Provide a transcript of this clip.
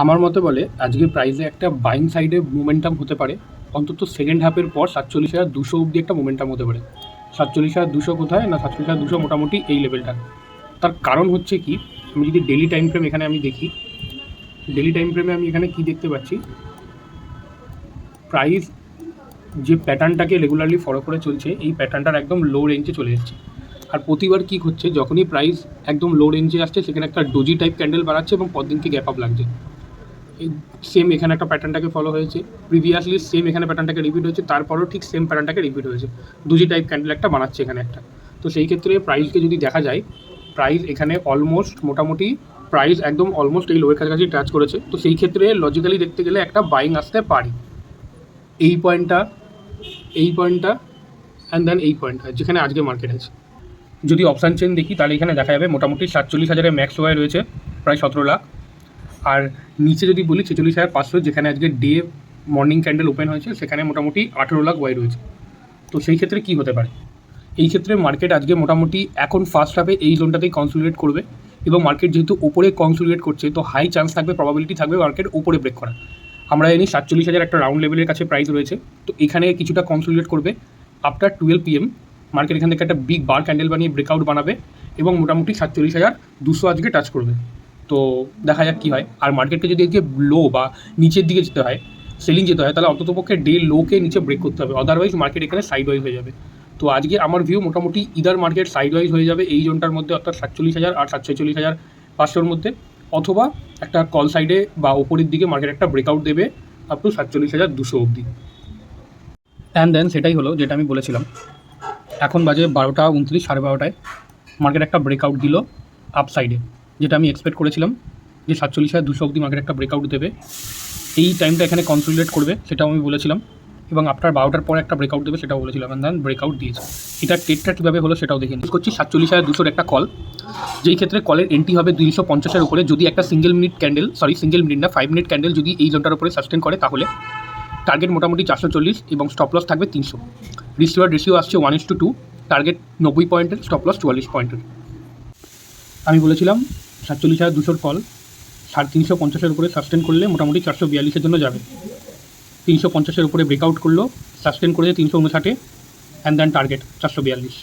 আমার মতে বলে আজকে প্রাইসে একটা বাইং সাইডে মোমেন্টাম হতে পারে। অন্তত সেকেন্ড হাফের পর ৪৭,২০০ অবধি একটা মোমেন্টাম হতে পারে। ৪৭,২০০ কোথায় না, ৪৭,২০০ মোটামুটি এই লেভেলটা। তার কারণ হচ্ছে কি, আমি যদি ডেলি টাইম ফ্রেম এখানে আমি দেখি, ডেলি টাইম ফ্রেমে আমি এখানে কি দেখতে পাচ্ছি, প্রাইস যে প্যাটার্নটাকে রেগুলারলি ফলো করে চলছে, এই প্যাটার্নটার একদম লো রেঞ্জে চলে এসেছে। আর প্রতিবার কী হচ্ছে, যখনই প্রাইস একদম লো রেঞ্জে আসছে সেখানে একটা ডোজি টাইপ ক্যান্ডেল বাড়াচ্ছে এবং পরদিনকে গ্যাপ আপ লাগছে। সেম এখানে একটা প্যাটার্নটাকে ফলো হয়েছে, প্রিভিয়াসলি সেম এখানে প্যাটার্নটাকে রিপিট হয়েছে, তারপরও ঠিক সেম প্যাটার্নটাকে রিপিট হয়েছে, দুজি টাইপ ক্যান্ডেল একটা বানাচ্ছে এখানে একটা। তো সেই ক্ষেত্রে প্রাইসকে যদি দেখা যায়, প্রাইস এখানে অলমোস্ট মোটামুটি প্রাইস একদম অলমোস্ট এই লোয়ের কাছাকাছি টাচ করেছে। তো সেই ক্ষেত্রে লজিক্যালি দেখতে গেলে একটা বাইং আসতে পারে এই পয়েন্টটা, এই পয়েন্টটা অ্যান্ড দেন এই পয়েন্টটা যেখানে আজকে মার্কেট আছে। যদি অপশান চেন দেখি তাহলে এখানে দেখা যাবে মোটামুটি ৪৭,০০০ ম্যাক্স ওয়াই রয়েছে, প্রায় ১৭ লাখ। আর নিচে যদি বলি ৪৬,৫০০, যেখানে আজকে ডে মর্নিং ক্যান্ডেল ওপেন হয়েছে, সেখানে মোটামুটি ১৮ লাখ ওয়াই রয়েছে। তো সেই ক্ষেত্রে কী হতে পারে, এই ক্ষেত্রে মার্কেট আজকে মোটামুটি এখন ফার্স্ট হাফে এই জোনটাতেই কনসলিডেট করবে, এবং মার্কেট যেহেতু ওপরে কনসলিডেট করছে তো হাই চান্স থাকবে, প্রবাবিলিটি থাকবে মার্কেট ওপরে ব্রেক করা। আমরা জানি ৪৭,০০০ একটা রাউন্ড লেভেলের কাছে প্রাইস রয়েছে, তো এখানে কিছুটা কনসলিডেট করবে। আফটার 12 PM মার্কেট এখান থেকে একটা বিগ বার ক্যান্ডেল বানিয়ে ব্রেকআউট বানাবে এবং মোটামুটি ৪৭,২০০ আজকে টাচ করবে। তো দেখা যাক কী হয়। আর মার্কেটকে যদি আজকে লো বা নিচের দিকে যেতে হয়, সেলিং যেতে হয়, তাহলে অন্ততপক্ষে ডে লোকে নিচে ব্রেক করতে হবে, আদারওয়াইজ মার্কেট এখানে সাইড ওয়াইজ হয়ে যাবে। তো আজকে আমার ভিউ মোটামুটি ইদার মার্কেট সাইড ওয়াইজ হয়ে যাবে এই জোনটার মধ্যে, অর্থাৎ ৪৭,০০০ আর ৪৬,৫০০ মধ্যে, অথবা একটা কল সাইডে বা ওপরের দিকে মার্কেট একটা ব্রেকআউট দেবে আপ টু ৪৭,২০০ অবধি। অ্যান্ড দেন সেটাই হলো যেটা আমি বলেছিলাম, এখন বাজে ১২টা ২৯, ১২:৩০ মার্কেট একটা ব্রেকআউট দিল আপ সাইডে, যেটা আমি এক্সপেক্ট করেছিলাম যে ৪৭,২০০ অবধি মার্কেট একটা ব্রেকআউট দেবে, এই টাইমটা এখানে কনসলিডেট করবে, সেটাও আমি বলেছিলাম। এবং আফটার ১২টার পরে একটা ব্রেকআউট দেবে, সেটাও বলেছিলাম। অ্যান্ড দেন ব্রেকআউট দিয়েছে। এটা ট্রেডটা কীভাবে হলো সেটাও দেখে নিই। করছি ৪৭,২০০ একটা কল, যেই ক্ষেত্রে কলের এন্ট্রি হবে ২৫০-এর উপরে। যদি একটা সিঙ্গেল মিনিট না 5 মিনিট ক্যান্ডেল যদি এই জোনটার উপরে সাস্টেন করে, তাহলে টার্গেট মোটামুটি ৪৪০ এবং স্টপ লস থাকবে ৩০০। রিস্ক রিওয়ার্ড রেশিও আসছে 1:2, টার্গেট ৯০ পয়েন্টের, স্টপ লস ৪৪ পয়েন্টের। আমি বলেছিলাম ৪৭,২০০ কল ৩৫০-এর উপরে সাস্টেন করলে মোটামুটি ৪৪২-এর জন্য যাবে। ৩৫০-এর উপরে ব্রেকআউট করলো, সাস্টেন করেছে ৩৫৯, অ্যান্ড দেন টার্গেট ৪৪২।